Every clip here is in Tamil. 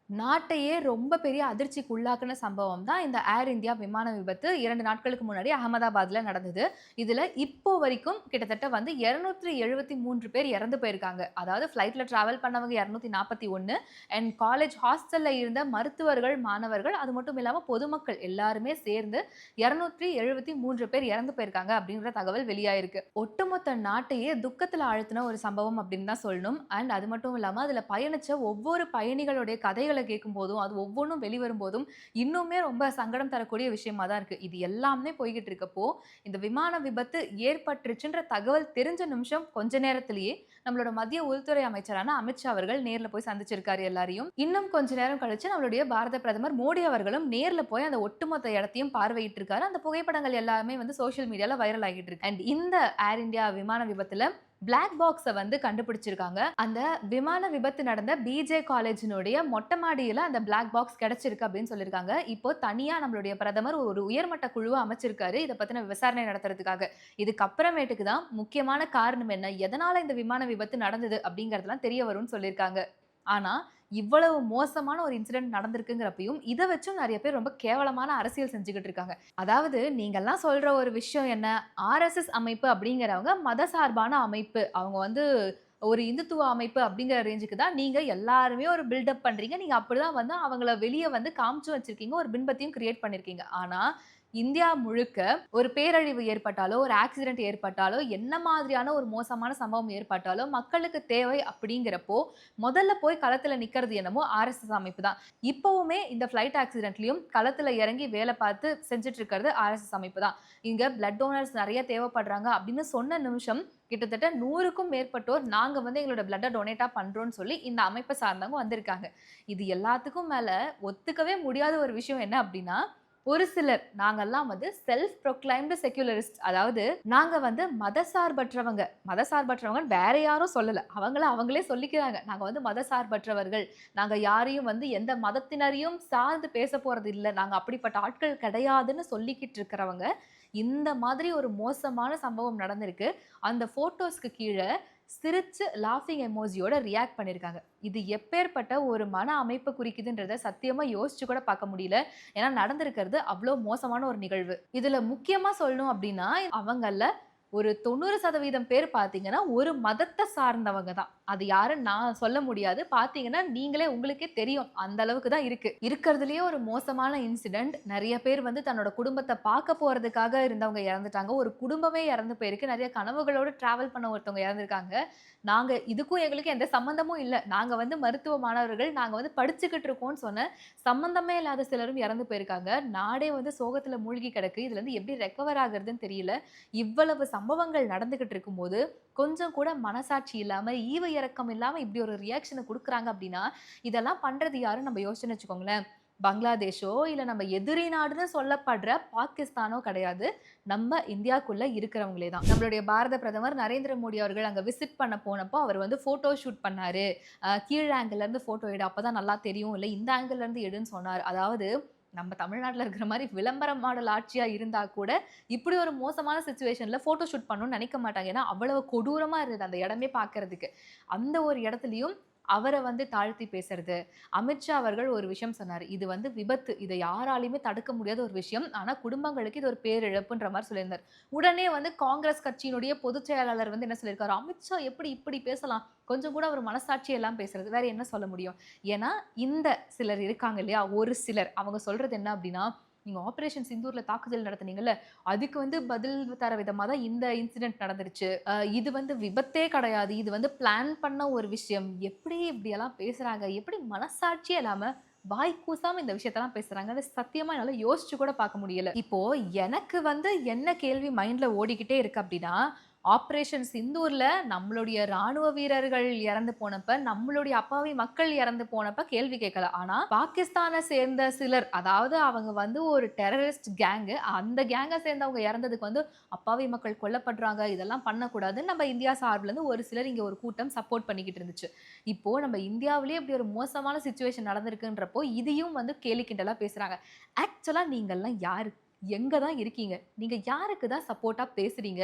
நாட்டையே ரொம்ப பெரிய அதிர்ச்சிக்கு உள்ளாக்குன சம்பவம் தான் இந்த ஏர் இந்தியா விமான விபத்து 2 நாட்களுக்கு முன்னாடி அகமதாபாத்ல நடந்தது. இதுல இப்போ வரைக்கும் கிட்டத்தட்ட வந்து 273 பேர் இறந்து போயிருக்காங்க. அதாவது ஃப்ளைட்ல டிராவல் பண்ணவங்க 241 அண்ட் காலேஜ் ஹாஸ்டல்ல இருந்த மருத்துவர்கள், மாணவர்கள் அது மட்டும் இல்லாம பொதுமக்கள் எல்லாருமே சேர்ந்து 273 பேர் இறந்து போயிருக்காங்க அப்படின்ற தகவல் வெளியாயிருக்கு. ஒட்டுமொத்த நாட்டையே துக்கத்துல ஆழ்த்தின ஒரு சம்பவம் அப்படின்னு தான் சொல்லணும். அண்ட் அது மட்டும் இல்லாம அதுல பயணிச்ச ஒவ்வொரு பயணிகளுடைய கதைகள கேட்கும்போதும், அது ஒவ்வொன்னும் வெளிவரும்போதும், இன்னுமே ரொம்ப சங்கடம் தரக்கூடிய விஷயமா தான் இருக்கு. இது எல்லாமே போய்க்கிட்டு இருக்கப்போ, இந்த விமான விபத்து ஏற்பட்டுருச்சுன்ற தகவல் தெரிஞ்ச நிமிஷம் கொஞ்ச நேரத்திலேயே நம்மளோட மத்திய உள்துறை அமைச்சரான அமித்ஷா அவர்கள் நேர்ல போய் சந்திச்சிருக்காரு எல்லாரையும். இன்னும் கொஞ்ச நேரம் கழிச்சு நம்மளுடைய பாரத பிரதமர் மோடி அவர்களும் நேர்ல போய் அந்த ஒட்டுமொத்த இடத்தையும் பார்வையிட்டு இருக்காரு. அந்த புகைப்படங்கள் எல்லாமே வந்து சோசியல் மீடியால வைரல் ஆகிட்டு இருக்கு. அண்ட் இந்த ஏர் இந்தியா விமான விபத்துல பிளாக் பாக்ஸ வந்து கண்டுபிடிச்சிருக்காங்க. அந்த விமான விபத்து நடந்த பிஜே காலேஜினுடைய மொட்டை மாடியில அந்த பிளாக் பாக்ஸ் கிடைச்சிருக்கு அப்படின்னு சொல்லியிருக்காங்க. இப்போ தனியா நம்மளுடைய பிரதமர் ஒரு உயர்மட்ட குழுவ அமைச்சிருக்காரு. இத பத்தின விசாரணை நடத்துறதுக்காக. இதுக்கு அப்புறமேட்டுக்கு தான் முக்கியமான காரணம் என்ன? எதனால இந்த விமான விபத்து நடந்தது? அப்படிங்கிறதெல்லாம் தெரிய வரும்னு சொல்லியிருக்காங்க. ஆனா, இவ்வளவு மோசமான ஒரு இன்சிடென்ட் நடந்திருக்குங்கிறப்பயும், இத வச்சும் நெறைய பேர் ரொம்ப கேவலமான அரசியல் செஞ்சுகிட்டு இருக்காங்க. அதாவது நீங்கலாம் சொல்ற ஒரு விஷயம் என்ன? ஆர்எஸ்எஸ் அமைப்பு அப்படிங்கிறவங்க மதசார்பான அமைப்பு. அவங்க வந்து ஒரு இந்துத்துவ அமைப்பு அப்படிங்கிற ரேஞ்சுக்கு தான் நீங்க எல்லாருமே ஒரு பில்டப் பண்றீங்க. நீங்க அப்படிதான் வந்து அவங்கள வெளிய வந்து காமிச்சு வச்சிருக்கீங்க. ஒரு பின்பத்தையும் கிரியேட் பண்ணியிருக்கீங்க. ஆனா, இந்தியா முழுக்க ஒரு பேரழிவு ஏற்பட்டாலோ, ஒரு ஆக்சிடென்ட் ஏற்பட்டாலோ, என்ன மாதிரியான ஒரு மோசமான சம்பவம் ஏற்பட்டாலோ, மக்களுக்கு தேவை அப்படிங்கிறப்போ, முதல்ல போய் களத்துல நிக்கிறது என்னமோ ஆர்எஸ்எஸ் அமைப்பு தான். இப்பவுமே இந்த ஃப்ளைட் ஆக்சிடென்ட்லயும் களத்துல இறங்கி வேலை பார்த்து செஞ்சுட்டு இருக்கிறது ஆர்எஸ்எஸ் அமைப்பு தான். இங்க பிளட் டோனர்ஸ் நெறைய தேவைப்படுறாங்க அப்படின்னு சொன்ன நிமிஷம், கிட்டத்தட்ட 100க்கும் மேற்பட்டோர் நாங்க வந்து எங்களோட பிளட்ட டொனேட்டா பண்றோம்னு சொல்லி இந்த அமைப்பை சார்ந்தவங்க வந்திருக்காங்க. இது எல்லாத்துக்கும் மேல ஒத்துக்கவே முடியாத ஒரு விஷயம் என்ன அப்படின்னா, ஒரு சிலர் நாங்கெல்லாம் வந்து செல்ஃப் ப்ரொக்ளைம்டு செக்யுலரிஸ்ட், அதாவது நாங்க வந்து மதசார்பற்றவங்க. மதசார்பற்றவங்கன்னு வேற யாரும் சொல்லல. அவங்களே சொல்லிக்கிறாங்க. நாங்க வந்து மதசார்பற்றவர்கள். நாங்க யாரையும் வந்து எந்த மதத்தினரையும் சார்ந்து பேச போறது இல்ல. நாங்க அப்படிப்பட்ட ஆட்கள் கிடையாதுன்னு சொல்லிக்கிட்டு இருக்கிறவங்க, இந்த மாதிரி ஒரு மோசமான சம்பவம் நடந்திருக்கு. அந்த ஃபோட்டோஸ்க்கு கீழ சிரிச்சு லாஃபிங் எமோஜியோட ரியாக்ட் பண்ணியிருக்காங்க. இது எப்பேர்ப்பட்ட ஒரு மன அமைப்ப குறிக்குதுன்றத சத்தியமா யோசிச்சு கூட பார்க்க முடியல. ஏன்னா நடந்திருக்கிறது அவ்ளோ மோசமான ஒரு நிகழ்வு. இதுல முக்கியமா சொல்லணும் அப்டின்னா, அவங்கள்ல ஒரு 90% பேர் பார்த்தீங்கன்னா, ஒரு மதத்த சார்ந்தவங்க தான். அது யாருன்னு நான் சொல்ல முடியாது. பார்த்தீங்கன்னா, நீங்களே உங்களுக்கே தெரியும். அந்த அளவுக்கு தான் இருக்கு. இருக்கிறதுலயே ஒரு மோசமான இன்சிடென்ட். நெறைய பேர் வந்து தன்னோட குடும்பத்த பார்க்க போறதுக்காக இருந்தவங்க இறந்துட்டாங்க. ஒரு குடும்பமே இறந்து போயிருக்கு. நெறைய கனவுகளோட டிராவல் பண்ண ஒருத்தவங்க இறந்திருக்காங்க. நாங்க இதுக்கும் எங்களுக்கும் எந்த சம்மந்தமும் இல்ல. நாங்க வந்து மருத்துவ மாணவர்கள். நாங்க வந்து படிச்சுக்கிட்டு இருக்கோம்னு சொன்ன சம்மந்தமே இல்லாத சிலரும் இறந்து போயிருக்காங்க. நாடே வந்து சோகத்துல மூழ்கி கிடக்கு. இதுலருந்து எப்படி ரெக்கவர் ஆகுறதுன்னு தெரியல. இவ்வளவு சம்பவங்கள் நடந்துகிட்டு இருக்கும்போது, கொஞ்சம் கூட மனசாட்சி இல்லாம, ஈவு இரக்கம் இல்லாம இப்படி ஒரு ரியாக்ஷன குடுக்குறாங்க அப்படின்னா, இதெல்லாம் பண்றது யாருன்னு நம்ம யோசிச்சோம்னு வச்சுக்கோங்களேன். பங்களாதேஷோ, இல்ல நம்ம எதிரி நாடுன்னு சொல்லப்படுற பாகிஸ்தானோ கிடையாது. நம்ம இந்தியாக்குள்ள இருக்கிறவங்களே தான். நம்மளுடைய பாரத பிரதமர் நரேந்திர மோடி அவர்கள் அங்க விசிட் பண்ண போனப்போ, அவர் வந்து ஃபோட்டோ ஷூட் பண்ணாரு. கீழ் ஆங்கிள்ல இருந்து ஃபோட்டோ எடு. அப்பதான் நல்லா தெரியும். இல்ல இந்த ஆங்கிள்ல இருந்து எடுன்னு சொன்னாரு. அதாவது நம்ம தமிழ்நாட்டுல இருக்கிற மாரி விளம்பர மாடல் ஆட்சியா இருந்தா கூட, இப்படி ஒரு மோசமான சிச்சுவேஷன்ல ஃபோட்டோ ஷூட் பண்ணணும்னு நெனைக்க மாட்டாங்க. ஏன்னா, அவ்வளவு கொடூரமா இருந்தது அந்த இடமே பார்க்கறதுக்கு. அந்த ஒரு இடத்துலயும் அவர வந்து தாழ்த்தி பேசுறது. அமித்ஷா அவர்கள் ஒரு விஷயம் சொன்னாரு. இது வந்து விபத்து. இத யாராலயுமே தடுக்க முடியாத ஒரு விஷயம். ஆனா, குடும்பங்களுக்கு இது ஒரு பேரிழப்புன்ற மாரி சொல்லியிருந்தார். உடனே வந்து காங்கிரஸ் கட்சியினுடைய பொதுச் செயலாளர் வந்து என்ன சொல்லியிருக்காரு, அமித்ஷா எப்படி இப்படி பேசலாம்? கொஞ்சம் கூட அவர் மனசாட்சி எல்லாம் பேசுறது. வேற என்ன சொல்ல முடியும்? ஏன்னா, இந்த சிலர் இருக்காங்க இல்லையா? ஒரு சிலர் அவங்க சொல்றது என்ன அப்படின்னா, நீங்க ஆப்பரேஷன் சிந்தூர்ல தாக்குதல் நடத்துனீங்கல்ல, அதுக்கு வந்து பதில் தர விதமா தான் இந்த இன்சிடென்ட் நடந்துருச்சு. இது வந்து விபத்தே கிடையாது. இது வந்து பிளான் பண்ண ஒரு விஷயம். எப்படி இப்படியெல்லாம் பேசுறாங்க? எப்படி மனசாட்சியே இல்லாம வாய் கூசாம இந்த விஷயத்தெல்லாம் பேசுறாங்கன்னு சத்தியமா என்னால யோசிச்சு கூட பார்க்க முடியல. இப்போ எனக்கு வந்து என்ன கேள்வி மைண்ட்ல ஓடிக்கிட்டே இருக்கு அப்படின்னா, ஆப்பரேஷன் சிந்தூர்ல நம்மளுடைய ராணுவ வீரர்கள் இறந்து போனப்ப, நம்மளுடைய அப்பாவி மக்கள் இறந்து போனப்ப கேள்வி கேட்கல. ஆனா, பாகிஸ்தான சேர்ந்த சிலர், அதாவது அவங்க வந்து ஒரு டெரரிஸ்ட் கேங். அந்த கேங்க சேர்ந்தவங்க இறந்ததுக்கு வந்து அப்பாவி மக்கள் கொல்லப்படுறாங்க. இதெல்லாம் பண்ணக்கூடாதுன்னு நம்ம இந்தியா சார்புல இருந்து ஒரு சிலர் இங்க ஒரு கூட்டம் சப்போர்ட் பண்ணிக்கிட்டு இருந்துச்சு. இப்போ நம்ம இந்தியாவிலேயே இப்படி ஒரு மோசமான சிச்சுவேஷன் நடந்திருக்குன்றப்போ, இதையும் வந்து கேலி கிண்டலா பேசுறாங்க. ஆக்சுவலா நீங்கலாம் யாரு? எங்க தான் இருக்கீங்க? நீங்க யாருக்கு தான் சப்போர்ட்டா பேசுறீங்க?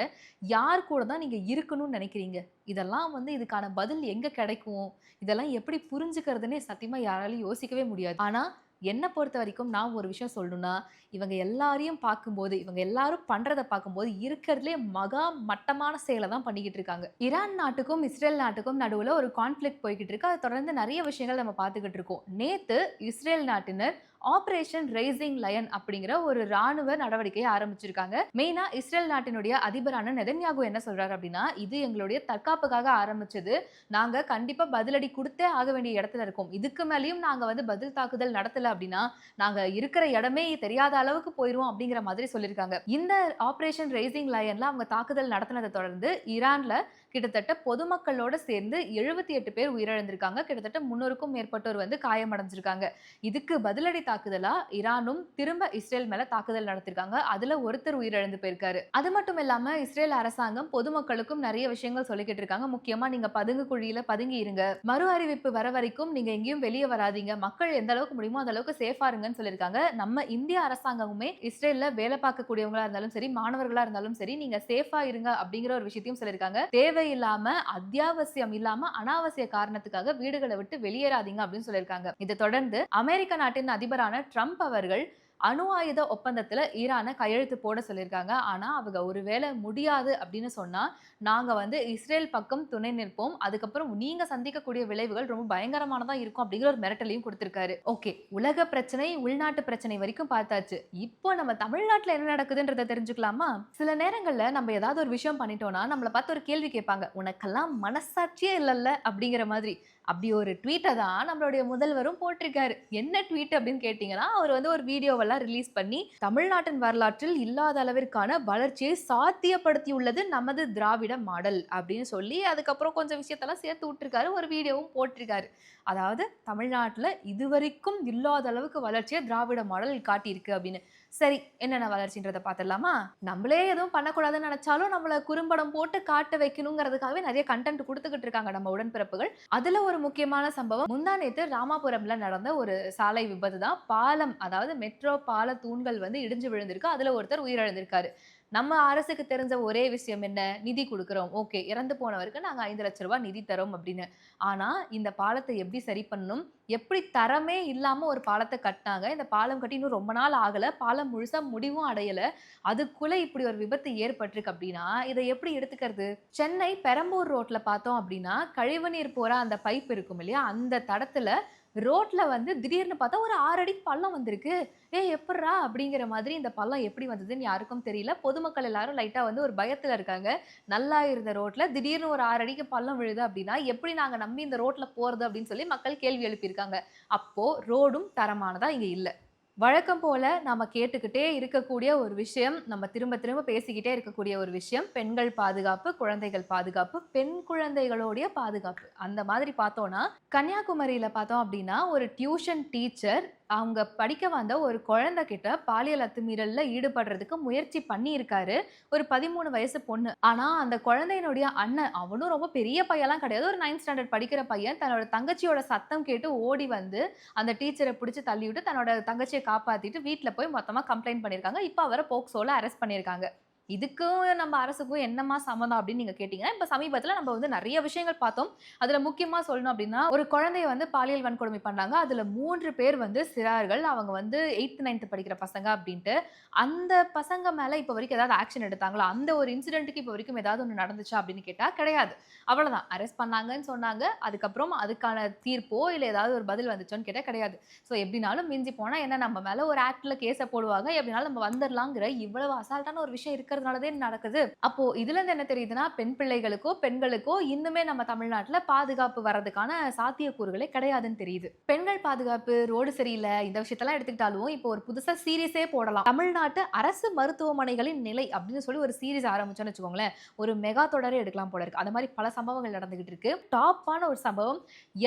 யார் கூட தான் நீங்க இருக்கணும்னு நெனைக்கிறீங்க? இதெல்லாம் வந்து இதுக்கான பதில் எங்க கெடைக்கும்? இதெல்லாம் எப்படி புரிஞ்சுக்கிறதுன்னே சத்தியமா யாராலயும் யோசிக்கவே முடியாது. ஆனா, என்ன பொறுத்தவரைக்கும் நான் ஒரு விஷயம் சொல்லணும்னா, இவங்க எல்லாரையும் பார்க்கும்போது, இவங்க எல்லாரும் பண்றத பார்க்கும்போது, இருக்கிறதுலயே மகா மட்டமான செயல தான் பண்ணிக்கிட்டு இருக்காங்க. ஈரான் நாட்டுக்கும், இஸ்ரேல் நாட்டுக்கும் நடுவுல ஒரு கான்ஃப்ளிக்ட் போய்க்கிட்டு இருக்கு. அத தொடர்ந்து நெறைய விஷயங்கள் நம்ம பார்த்துக்கிட்டு இருக்கோம். நேத்து இஸ்ரேல் நாட்டினர் ஆப்பரேஷன் ரைசிங் லயன் அப்படிங்கிற ஒரு ராணுவ நடவடிக்கையை ஆரம்பிச்சிருக்காங்க. மெயினா இஸ்ரேல் நாட்டினுடைய அதிபரான நெதன்யாகு என்ன சொல்றாரு அப்படின்னா, இது எங்களுடைய தற்காப்புக்காக ஆரம்பிச்சது. நாங்க கண்டிப்பா பதிலடி குடுத்தே ஆக வேண்டிய இடத்துல இருக்கோம். இதுக்கு மேலயும் நாங்க வந்து பதில் தாக்குதல் நடத்தல அப்படின்னா, நாங்க இருக்கிற இடமே தெரியாத அளவுக்கு போயிருவோம் அப்படிங்கிற மாதிரி சொல்லியிருக்காங்க. இந்த ஆப்பரேஷன் ரைசிங் லயன்ல அவங்க தாக்குதல் நடத்தினதை தொடர்ந்து ஈரான்ல கிட்டத்தட்ட பொதுமக்களோட சேர்ந்து 78 பேர் உயிரிழந்திருக்காங்க. கிட்டத்தட்ட 300க்கும் மேற்பட்டோர் வந்து காயமடைஞ்சிருக்காங்க. இதுக்கு பதிலடி தாக்குதலா ஈரானும் திரும்ப இஸ்ரேல் மேல தாக்குதல் நடத்திருக்காங்க. அதுல ஒருத்தர் உயிரிழந்து போயிருக்காரு. அது மட்டும் இல்லாம இஸ்ரேல் அரசாங்கம் பொதுமக்களுக்கும் நிறைய விஷயங்கள் சொல்லிக்கிட்டு இருக்காங்க. முக்கியமா நீங்க பதுங்கு குழியில பதுங்கி இருங்க. மறு அறிவிப்பு வர வரைக்கும் நீங்க எங்கேயும் வெளிய வராதீங்க. மக்கள் எந்த அளவுக்கு முடியுமோ அந்த அளவுக்கு சேஃபா இருங்கன்னு சொல்லியிருக்காங்க. நம்ம இந்திய அரசாங்கமுமே இஸ்ரேல்ல வேலை பார்க்கக்கூடியவங்களா இருந்தாலும் சரி, மாணவர்களா இருந்தாலும் சரி, நீங்க சேஃபா இருங்க அப்படிங்கிற ஒரு விஷயத்தையும் சொல்லியிருக்காங்க. தேவையில்லாம, அத்தியாவசியம் இல்லாம, அனாவசிய காரணத்துக்காக வீடுகளை விட்டு வெளியேறாதீங்க அப்படின்னு சொல்லியிருக்காங்க. இதை தொடர்ந்து அமெரிக்க நாட்டின் அதிபரான ட்ரம்ப் அவர்கள் அணு ஆயுத ஒப்பந்தத்துல ஈரானை கையெழுத்து போட சொல்லியிருக்காங்க. ஆனா அவங்க ஒருவேளை முடியாது அப்படின்னு சொன்னா, நாங்க வந்து இஸ்ரேல் பக்கம் துணை நிற்போம். அதுக்கப்புறம் நீங்க சந்திக்கக்கூடிய விளைவுகள் ரொம்ப பயங்கரமானதா இருக்கும் அப்படிங்கிற ஒரு மிரட்டலையும் கொடுத்திருக்காரு. ஓகே, உலக பிரச்சனை, உள்நாட்டு பிரச்சனை வரைக்கும் பார்த்தாச்சு. இப்போ நம்ம தமிழ்நாட்டுல என்ன நடக்குதுன்றத தெரிஞ்சுக்கலாமா? சில நேரங்கள்ல நம்ம ஏதாவது ஒரு விஷயம் பண்ணிட்டோம்னா, நம்மள பார்த்து ஒரு கேள்வி கேட்பாங்க. உனக்கெல்லாம் மனசாட்சியே இல்லல்ல அப்படிங்கிற மாதிரி. அப்படி ஒரு ட்வீட்ட தான் நம்மளுடைய முதல்வரும் போட்டிருக்காரு. என்ன ட்வீட் அப்படின்னு கேட்டீங்கன்னா, அவர் வந்து ஒரு வீடியோவெல்லாம் ரிலீஸ் பண்ணி, தமிழ்நாட்டின் வரலாற்றில் இல்லாத அளவிற்கான வளர்ச்சியை சாத்தியப்படுத்தியுள்ளது நமது திராவிட மாடல் அப்படின்னு சொல்லி, அதுக்கப்புறம் கொஞ்சம் விஷயத்தெல்லாம் சேர்த்து விட்டுருக்காரு. ஒரு வீடியோவும் போட்டிருக்காரு. அதாவது தமிழ்நாட்டுல இதுவரைக்கும் இல்லாத அளவுக்கு வளர்ச்சியை திராவிட மாடல் காட்டியிருக்கு அப்படின்னு. சரி, என்னென்ன வளர்ச்சின்றத பார்த்துடலாமா? நம்மளே எதுவும் பண்ணக்கூடாதுன்னு நினைச்சாலும் நம்மள குறும்படம் போட்டு காட்ட வைக்கணுங்கிறதுக்காகவே நிறைய கண்டென்ட் குடுத்துக்கிட்டு இருக்காங்க நம்ம உடன்பிறப்புகள். அதுல ஒரு முக்கியமான சம்பவம் முந்தா நேத்து ராமாபுரம்ல நடந்த ஒரு சாலை விபத்து தான். பாலம், அதாவது மெட்ரோ பால தூண்கள் வந்து இடிஞ்சு விழுந்திருக்கு. அதுல ஒருத்தர் உயிரிழந்திருக்காரு. நம்ம அரசுக்கு தெரிஞ்ச ஒரே விஷயம் என்ன? நிதி குடுக்குறோம். ஓகே, இறந்து போனவருக்கு நாங்க ரூ. 5,00,000 நிதி தரோம் அப்படின்னு. ஆனா இந்த பாலத்தை எப்படி சரி பண்ணணும்? எப்படி தரமே இல்லாம ஒரு பாலத்த கட்டுனாங்க. இந்த பாலம் கட்டி இன்னும் ரொம்ப நாள் ஆகல. பாலம் முழுசா முடிவும் அடையல. அதுக்குள்ள இப்படி ஒரு விபத்து ஏற்பட்டிருக்கு அப்படின்னா, இத எப்படி எடுத்துக்கிறது? சென்னை பெரம்பூர் ரோட்ல பார்த்தோம் அப்படின்னா, கழிவுநீர் போற அந்த பைப் இருக்கும் இல்லையா? அந்த தடத்துல ரோட்ல வந்து திடீர்னு பார்த்தா ஒரு 6 அடி பள்ளம் வந்திருக்கு. "ஏய் எப்புட்றா?" அப்படிங்கிற மாதிரி இந்த பள்ளம் எப்படி வந்ததுன்னு யாருக்கும் தெரியல. பொதுமக்கள் எல்லாரும் லைட்டா வந்து ஒரு பயத்துல இருக்காங்க. நல்லா இருந்த ரோட்ல திடீர்னு ஒரு 6 அடிக்கு பள்ளம் விழுது அப்படின்னா, எப்படி நாங்க நம்பி இந்த ரோட்ல போறது அப்படின்னு சொல்லி மக்கள் கேள்வி எழுப்பியிருக்காங்க. அப்போ ரோடும் தரமானதா இங்க இல்ல. வழக்கம் போல நாம கேட்டுக்கிட்டே இருக்கக்கூடிய ஒரு விஷயம், நம்ம திரும்ப திரும்ப பேசிக்கிட்டே இருக்கக்கூடிய ஒரு விஷயம், பெண்கள் பாதுகாப்பு, குழந்தைகள் பாதுகாப்பு, பெண் குழந்தைகளுடைய பாதுகாப்பு. அந்த மாதிரி பார்த்தோம்னா, கன்னியாகுமரியில பார்த்தோம் அப்படின்னா, ஒரு டியூஷன் டீச்சர் அவங்க படிக்க வந்த ஒரு குழந்தை கிட்ட பாலியல் அத்துமீறல்ல ஈடுபடுறதுக்கு முயற்சி பண்ணியிருக்காரு. ஒரு 13 வயசு பொண்ணு. ஆனா அந்த குழந்தையினுடைய அண்ணன், அவனும் ரொம்ப பெரிய பையன்லாம் கிடையாது. ஒரு 9த் ஸ்டாண்டர்ட் படிக்கிற பையன். தன்னோட தங்கச்சியோட சத்தம் கேட்டு ஓடி வந்து அந்த டீச்சர பிடிச்சு தள்ளிவிட்டு தன்னோட தங்கச்சிய காப்பாத்திட்டு வீட்ல போய் மொத்தமா கம்ப்ளைண்ட் பண்ணியிருக்காங்க. இப்ப அவர போக்சோல அரெஸ்ட் பண்ணியிருக்காங்க. இதுக்கும் நம்ம அரசுக்கும் என்னம்மா சம்மந்தம் அப்படின்னு நீங்க கேட்டீங்கன்னா, இப்ப சமீபத்தில நம்ம வந்து நெறைய விஷயங்கள் பார்த்தோம். அதுல முக்கியமா சொல்லணும் அப்படின்னா, ஒரு குழந்தைய வந்து பாலியல் வன்கொடுமை பண்ணாங்க. அதுல 3 பேர் வந்து சிறார்கள். அவங்க வந்து 8த், 9த் படிக்கிற பசங்க அப்படின்ட்டு. அந்த பசங்க மேல இப்ப வரைக்கும் ஏதாவது ஆக்ஷன் எடுத்தாங்களா? அந்த ஒரு இன்சிடென்ட்க்கு இப்ப வரைக்கும் ஏதாவது ஒண்ணு நடந்துச்சா அப்படின்னு கேட்டா கிடையாது. அவ்வளதான். அரெஸ்ட் பண்ணாங்கன்னு சொன்னாங்க. அதுக்கப்புறம் அதுக்கான தீர்ப்போ, இல்ல ஏதாவது ஒரு பதில் வந்துச்சான்னு கேட்டா கிடையாது. ஸோ எப்படினாலும் மிஞ்சி போனா என்ன நம்ம மேல ஒரு ஆக்ட்ல கேஸ போடுவாங்க. எப்படினாலும் நம்ம வந்துரலாங்கிற இவ்வளவு அசால்ட்டான ஒரு விஷயம் இருக்கிறதுனால தான் நடக்குது. அப்போ இதுல இருந்து என்ன தெரியுதுன்னா, பெண் பிள்ளைகளுக்கோ, பெண்களுக்கோ இன்னுமே நம்ம தமிழ்நாட்டுல பாதுகாப்பு வர்றதுக்கான சாத்தியக்கூறுகளே கிடையாதுன்னு தெரியுது. பெண்கள் பாதுகாப்பு, ரோடு சரியில்ல, இந்த விஷயத்தெல்லாம் எடுத்துக்கிட்டாலும் இப்போ ஒரு புதுசா சீரிஸே போடலாம். தமிழ்நாட்டு அரசு மருத்துவமனைகளின் நிலை அப்படின்னு சொல்லி ஒரு சீரிஸ் ஆரம்பிச்சோம்னு வச்சுக்கோங்களேன். ஒரு மெகா தொடரே எடுக்கலாம் போல இருக்கு. அந்த மாதிரி பல சம்பவங்கள் நடந்துகிட்டு இருக்கு. டாப்பான ஒரு சம்பவம்,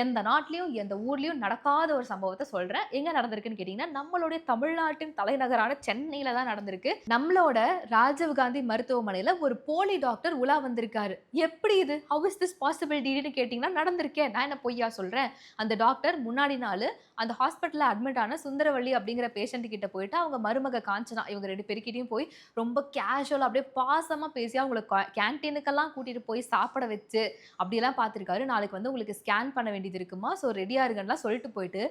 எந்த நாட்டிலயும் எந்த ஊர்லயும் நடக்காத ஒரு சம்பவத்தை சொல்றேன். எங்க நடந்திருக்குன்னு கேட்டீங்கன்னா, நம்மளுடைய தமிழ்நாட்டின் தலைநகரான சென்னையில தான் நடந்திருக்கு. நம்மளோட ராஜீவ் காந்தி மருத்துவமனையில ஒரு போலி டாக்டர் உலா வந்திருக்காரு. எப்படி இது? ஹவ் இஸ் திஸ் பாசிபிள் டின்னு கேட்டீங்கன்னா, நடந்திருக்கேன். நான் என்ன பொய்யா சொல்றேன்? அந்த டாக்டர் முன்னாடி நாள் அந்த ஹாஸ்பிட்டல்ல அட்மிட் ஆன சுந்தரவள்ளி அப்படிங்கிற பேஷண்ட் கிட்ட போயிட்டு அவங்க மருமக காஞ்சனா இவங்க 2 பேர்கிட்டயும் போய் ரொம்ப கேஷுவலா அப்படியே பாசமா பேசி அவங்கள கேன்டீனுக்கெல்லாம் கூட்டிட்டு போய் சாப்பிட வச்சு அப்படியெல்லாம் பார்த்திருக்காரு. நாளைக்கு வந்து உங்களுக்கு ஸ்கேன் பண்ண வேண்டியது இருக்குமா, ஸோ ரெடியா இருங்கன்னுலாம் சொல்லிட்டு போயிட்டு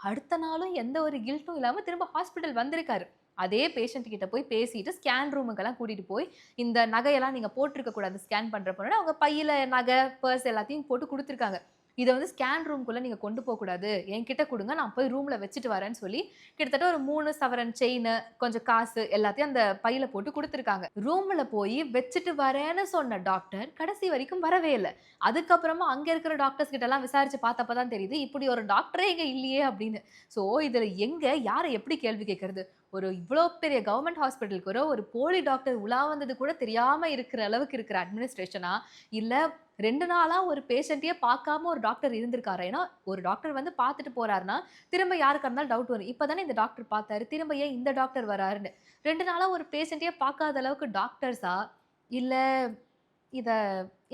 அடுத்த நாளும் எந்த ஒரு கில்ட்டும் இல்லாம திரும்ப ஹாஸ்பிட்டல் வந்திருக்காரு. அதே பேஷண்ட் கிட்ட போய் பேசிட்டு ஸ்கேன் ரூமுக்கெல்லாம் கூட்டிட்டு போய் இந்த நகையெல்லாம் நீங்க போட்டிருக்க கூடாது ஸ்கேன் பண்றப்ப, அவங்க பையில நகை பர்ஸ் எல்லாத்தையும் போட்டு கொடுத்துருக்காங்க. இதை வந்து ஸ்கேன் ரூம்குள்ள நீங்க கொண்டு போக கூடாது, என்கிட்ட கொடுங்க, நான் போய் ரூம்ல வச்சுட்டு வரேன்னு சொல்லி கிட்டத்தட்ட ஒரு 3 சவரன் செயின், கொஞ்சம் காசு எல்லாத்தையும் அந்த பையில போட்டு கொடுத்துருக்காங்க. ரூம்ல போய் வச்சுட்டு வரேன்னு சொன்ன டாக்டர் கடைசி வரைக்கும் வரவே இல்லை. அதுக்கப்புறமா அங்க இருக்கிற டாக்டர்ஸ் கிட்ட எல்லாம் விசாரிச்சு பார்த்தப்பதான் தெரியுது இப்படி ஒரு டாக்டரே இங்க இல்லையே அப்படின்னு. ஸோ இதுல எங்க யாரை எப்படி கேள்வி கேட்கறது? ஒரு இவ்வளோ பெரிய கவர்மெண்ட் ஹாஸ்பிட்டலுக்கு ஒரு போலி டாக்டர் உலா வந்தது கூட தெரியாம இருக்கிற அளவுக்கு இருக்கிற அட்மினிஸ்ட்ரேஷனா, இல்ல 2 நாளா ஒரு பேஷண்ட்டையே பார்க்காம ஒரு டாக்டர் இருந்திருக்காரு? ஏன்னா ஒரு டாக்டர் வந்து பார்த்துட்டு போறாருன்னா திரும்ப யாருக்கா இருந்தாலும் டவுட் வரும். இப்பதானே இந்த டாக்டர் பார்த்தாரு, திரும்ப ஏன் இந்த டாக்டர் வராருன்னு. 2 நாளா ஒரு பேஷண்ட்டையே பார்க்காத அளவுக்கு டாக்டர்ஸா, இல்ல இத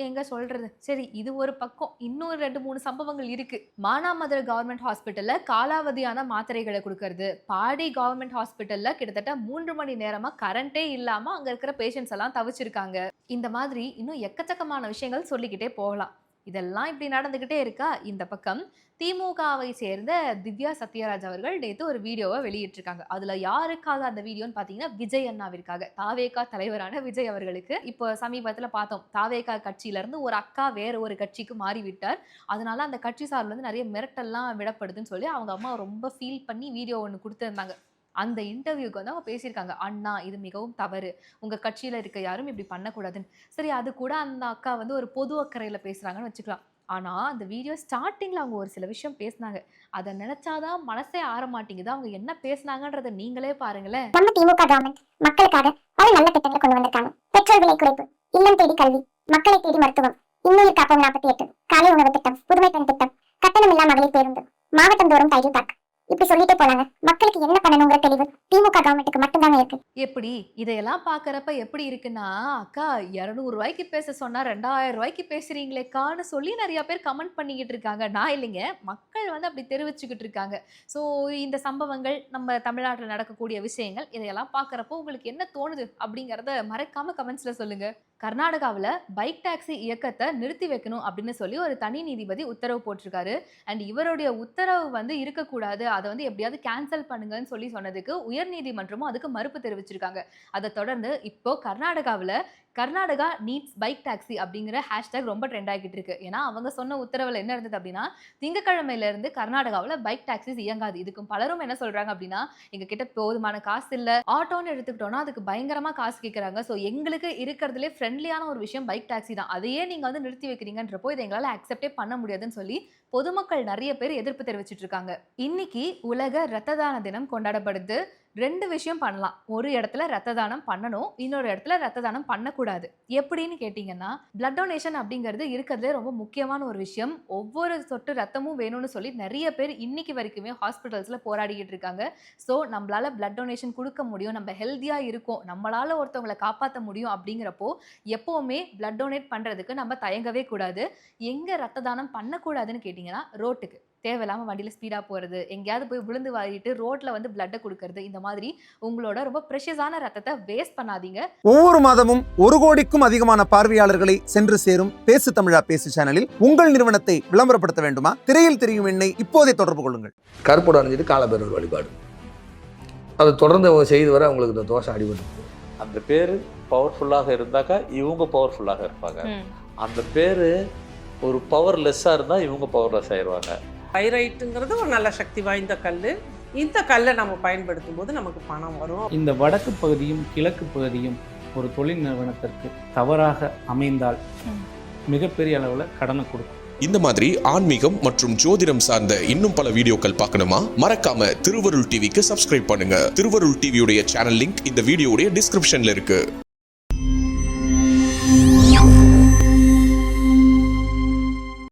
எங்க சொல்றது? சரி, இது ஒரு பக்கம். இன்னும் 2, 3 சம்பவங்கள் இருக்கு. மானாமதுரை கவர்மெண்ட் ஹாஸ்பிட்டல்ல காலாவதியான மாத்திரைகளை கொடுக்கறது, பாடி கவர்மெண்ட் ஹாஸ்பிட்டல்ல கிட்டத்தட்ட 3 மணி நேரமா கரண்டே இல்லாம அங்க இருக்கிற பேஷண்ட்ஸ் எல்லாம் தவிச்சிருக்காங்க. இந்த மாதிரி இன்னும் எக்கச்சக்கமான விஷயங்கள் சொல்லிக்கிட்டே போகலாம். இதெல்லாம் இப்படி நடந்துகிட்டே இருக்கா, இந்த பக்கம் திமுகவை சேர்ந்த திவ்யா சத்யராஜ் அவர்கள் நேற்று ஒரு வீடியோவை வெளியிட்டிருக்காங்க. அதுல யாருக்காக அந்த வீடியோன்னு பாத்தீங்கன்னா, விஜய் அண்ணாவிற்காக. தாவேகா தலைவரான விஜய் அவர்களுக்கு இப்போ சமீபத்துல பார்த்தோம், தாவேகா கட்சியில இருந்து ஒரு அக்கா வேற ஒரு கட்சிக்கு மாறிவிட்டார். அதனால அந்த கட்சி சார்பில் வந்து நிறைய மிரட்டல்லாம் விடப்படுதுன்னு சொல்லி அவங்க அம்மா ரொம்ப ஃபீல் பண்ணி வீடியோ ஒன்று கொடுத்துருந்தாங்க. அந்த இன்டர்வியூக்கு வந்து அவங்க பேசியிருக்காங்க, அண்ணா இது மிகவும் தவறு, உங்க கட்சியில இருக்க யாரும் இப்படி பண்ணக்கூடாதுன்னு. சரி, அது கூட அந்த அக்கா வந்து ஒரு பொது அக்கறையில பேசுறாங்கன்னு வச்சுக்கலாம். ஆனா அந்த வீடியோ ஸ்டார்டிங்ல அவங்க ஒரு சில விஷயம் பேசினாங்க, அதை நினைச்சாதான் மனசே ஆற மாட்டேங்குது. அவங்க என்ன பேசினாங்கன்றத நீங்களே பாருங்களேன். நம்ம திமுக கவர்மெண்ட் மக்களுக்காக பல நல்ல திட்டங்களை கொண்டு வந்திருக்காங்க. பெட்ரோல் விலை குறைப்பு, இல்லம் தேடி கல்வி, மக்களை தேடி மருத்துவம், இன்னுயிர் காப்போம் 48, காலை உணவு திட்டம், புதுமை பெண் திட்டம், கட்டணம் இல்லா மகளிர் பேருந்து, மாவட்டம் தோறும் டைட்டில் பார்க், இப்படி சொல்லிட்டே போலாங்க. மக்களுக்கு என்ன பண்ணணுங்கிற தெளிவு திமுக கவர்மெண்ட்டுக்கு மட்டும்தாங்க இருக்கு. எப்படி இதையெல்லாம் பாக்குறப்ப எப்படி இருக்குன்னா, அக்கா 200 ரூபாய்க்கு பேச சொன்னா 2000 ரூபாய்க்கு பேசுறீங்களேக்கான்னு சொல்லி நிறைய பேர் கமெண்ட் பண்ணிக்கிட்டு இருக்காங்க. நான் இல்லைங்க, மக்கள் வந்து அப்படி தெரிவிச்சுக்கிட்டு இருக்காங்க. ஸோ இந்த சம்பவங்கள், நம்ம தமிழ்நாட்டில் நடக்கக்கூடிய விஷயங்கள், இதையெல்லாம் பாக்குறப்போ உங்களுக்கு என்ன தோணுது அப்படிங்கிறத மறக்காம கமெண்ட்ஸ்ல சொல்லுங்க. கர்நாடகாவில் பைக் டாக்ஸி இயக்கத்தை நிறுத்தி வைக்கணும் அப்படின்னு சொல்லி ஒரு தனி நீதிபதி உத்தரவு போட்டிருக்காரு. அண்ட் இவருடைய உத்தரவு வந்து இருக்கக்கூடாது, அதை வந்து எப்படியாவது கேன்சல் பண்ணுங்கன்னு சொல்லி சொன்னதுக்கு உயர்நீதிமன்றமும் அதுக்கு மறுப்பு தெரிவிச்சிருக்காங்க. அதை தொடர்ந்து இப்போ கர்நாடகாவில் கர்நாடகா நீட்ஸ் பைக் டாக்ஸி அப்படிங்கிற ஹேஷ்டாக் ரொம்ப ட்ரெண்ட் ஆகிட்டு இருக்கு. ஏன்னா அவங்க சொன்ன உத்தரவில் என்ன இருந்தது அப்படின்னா, திங்கக்கிழமையிலேருந்து கர்நாடகாவில் பைக் டாக்ஸிஸ் இயங்காது. இதுக்கும் பலரும் என்ன சொல்றாங்க அப்படின்னா, எங்ககிட்ட போதுமான காசு இல்லை, ஆட்டோன்னு எடுத்துக்கிட்டோம்னா அதுக்கு பயங்கரமாக காசு கேட்குறாங்க. ஸோ எங்களுக்கு இருக்கிறதுலே ஃப்ரெண்ட்லியான ஒரு விஷயம் பைக் டாக்ஸி தான், அதையே நீங்கள் வந்து நிறுத்தி வைக்கிறீங்கன்றப்போ இதை எங்களால் அக்செப்டே பண்ண முடியாதுன்னு சொல்லி பொதுமக்கள் நிறைய பேர் எதிர்ப்பு தெரிவிச்சிட்டு இருக்காங்க. இன்னைக்கு உலக இரத்த தான தினம் கொண்டாடப்படுது. 2 விஷயம் பண்ணலாம். ஒரு இடத்துல ரத்த தானம் பண்ணணும், இன்னொரு இடத்துல ரத்த தானம் பண்ணக்கூடாது. எப்படின்னு கேட்டிங்கன்னா, பிளட் டொனேஷன் அப்படிங்கிறது இருக்கிறதுலே ரொம்ப முக்கியமான ஒரு விஷயம். ஒவ்வொரு சொட்டு ரத்தமும் வேணும்னு சொல்லி நிறைய பேர் இன்னைக்கு வரைக்குமே ஹாஸ்பிட்டல்ஸில் போராடிக்கிட்டு இருக்காங்க. ஸோ நம்மளால பிளட் டொனேஷன் கொடுக்க முடியும், நம்ம ஹெல்த்தியாக இருக்கோம், நம்மளால ஒருத்தவங்களை காப்பாற்ற முடியும் அப்படிங்கிறப்போ எப்போவுமே பிளட் டொனேட் பண்ணுறதுக்கு நம்ம தயங்கவே கூடாது. எங்கே ரத்த தானம் பண்ணக்கூடாதுன்னு கேட்டிங்கன்னா, ரோட்டுக்கு தேவையில்லாமல் வண்டியில் ஸ்பீடாக போகிறது, எங்கேயாவது போய் விழுந்து வாரிட்டு ரோட்டில் வந்து பிளட்டை கொடுக்கறது, இந்த மாதிரி உங்களோட ரொம்ப ப்ரெஷியஸான ரத்தத்தை வேஸ்ட் பண்ணாதீங்க. ஒவ்வொரு மாதமும் 1 கோடிக்கும் அதிகமான பார்வையாளர்களை சென்று சேரும் பேசு தமிழா பேசு சேனலில் உங்கள் நிறுவனத்தை விளம்பரப்படுத்த வேண்டுமா? திரையில் தெரியும் எண்ணை இப்போதே தொடர்பு கொள்ளுங்கள். கருப்போடு அணிஞ்சிட்டு காலபைரவர் வழிபாடு, அதை தொடர்ந்து அவங்க செய்து வர அவங்களுக்கு இந்த தோஷம் அடிபட்டு. அந்த பேர் பவர்ஃபுல்லாக இருந்தாக்கா இவங்க பவர்ஃபுல்லாக இருப்பாங்க. அந்த பேர் ஒரு பவர்லெஸ்ஸாக இருந்தால் இவங்க பவர்லெஸ் ஆயிடுவாங்க. பைரைட்டுங்கிறது ஒரு நல்ல சக்தி வாய்ந்த கல். இந்த கல்லை நம்ம பயன்படுத்தும் போது நமக்கு பணம் வரும். இந்த வடக்கு பகுதியும் கிழக்கு பகுதியும் ஒரு தொழில் நிறுவனத்திற்கு தவறாக அமைந்தால் மிகப்பெரிய அளவில் கடனை கொடுக்கும். இந்த மாதிரி ஆன்மீகம் மற்றும் ஜோதிடம் சார்ந்த இன்னும் பல வீடியோக்கள் பார்க்கணுமா? மறக்காம திருவருள் டிவிக்கு சப்ஸ்கிரைப் பண்ணுங்க. திருவருள் டிவியுடைய சேனல் லிங்க் இந்த வீடியோடைய டிஸ்கிரிப்ஷன்ல இருக்கு.